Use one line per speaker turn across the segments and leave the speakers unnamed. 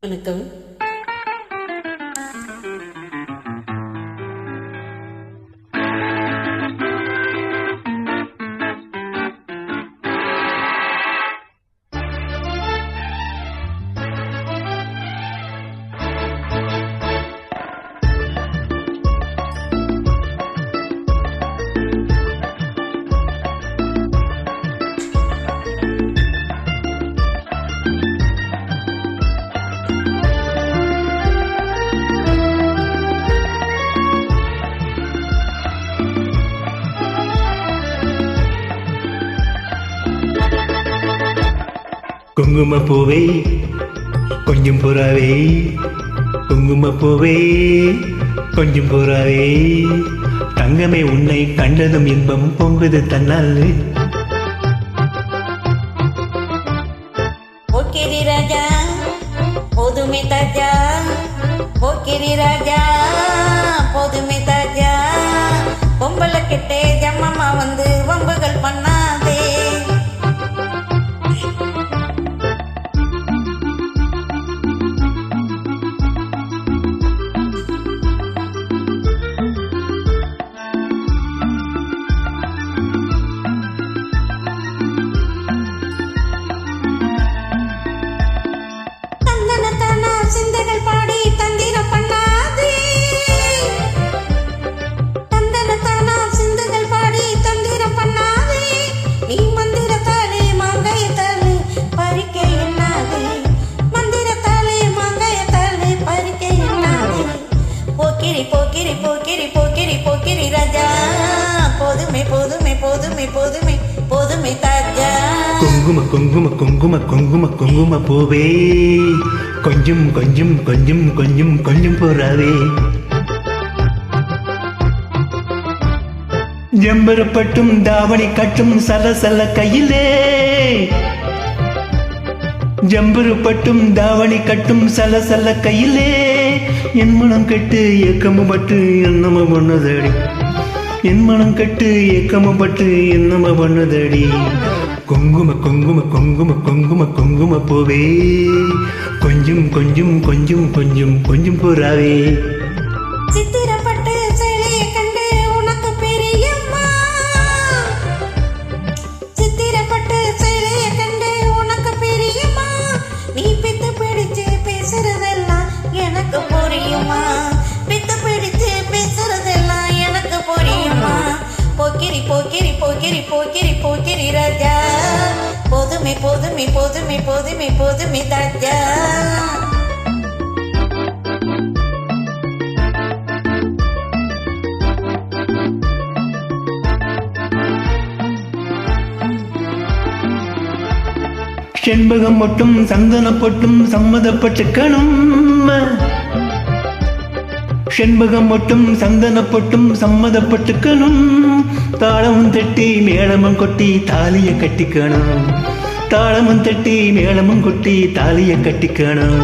வணக்கம்.
குங்குமப்பூவே கொஞ்சம் புறாவே, குங்குமப்பூவே கொஞ்சம் புறாவே, தங்கமே உன்னை கண்டதும் இன்பம் பொங்குது தன்னால்.
ஓகேரி ராஜா போதுமே தாஜா, ஓகேரி ராஜா போதுமே தாஜா, பொம்பளை கிட்டே ஜம்மம்மா வந்து வம்புகள் பண்ணாதே. சிந்தைகள் பாடி தந்திரம் பண்ணாதே, தந்தனத்தானா சிந்தைகள் பாடி தந்திரம் பண்ணாதே, நீ மந்திரத்தாலே மாங்காயத்தாலே பறிக்க எண்ணாதே, மந்திரத்தாலே மாங்காயத்தாலே பறிக்க எண்ணாதே. போக்கிரி போக்கிரி போக்கிரி போக்கிரி போக்கிரி ராஜா, போதுமே போதுமே போதுமே போதுமே போதுமே தாஜா.
குங்கும குங்கும குங்கும குங்கும குங்கும பூவே கொஞ்சம் கொஞ்சம் கொஞ்சம் கொஞ்சம் கொஞ்சம் புறாவே, ஜம்பரப்பட்டும் தாவணி கட்டும் சல சல கையிலே, ஜம்பருப்பட்டும் தாவணி கட்டும் சல சல கையிலே, என் மனம் கெட்டு ஏக்கமும் பட்டு என்னம பண்ணுதடி, என் மனம் கெட்டு ஏக்கமும் பட்டு என்னம பண்ணுதடி. குங்கும குங்கும குங்கும குங்கும குங்கும பூவே கொஞ்சம் கொஞ்சம் கொஞ்சம் கொஞ்சம் கொஞ்சம் புறாவே.
சித்திரப்பட்டு சேலையை கண்டு உனக்கு பிரியம்மா, சித்திரப்பட்டு சேலையை கண்டு உனக்கு பிரியம்மா, நீ பித்து பிடிச்சு பேசுறதெல்லாம் எனக்கு புரியுமா, பித்து பிடிச்சு பேசுறதெல்லாம் எனக்கு புரியுமா. போக்கிரி போக்கிரி போக்கிரி போக்கிரி போக்கிரி ராஜா, போதுமே போதுமே போதுமே போதுமே போதுமே தாஜா.
செண்பகம் மட்டும் சந்தனப்பட்டும் சம்மதப்பட்டுக்கணும், செண்பகம் மட்டும் சந்தனப்பட்டும் சம்மதப்பட்டுக்கணும், தாளமும் தட்டி மேளமும் கொட்டி தாலிய கட்டிக்கணும், தாளமும் தட்டி மேளமும் கொட்டி தாலிய கட்டிக்கணும்.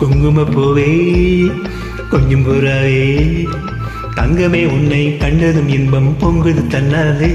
குங்கும பூவே கொஞ்சம் புறாவே, தங்கமே உன்னை கண்டதும் இன்பம் பொங்குது தன்னாலே.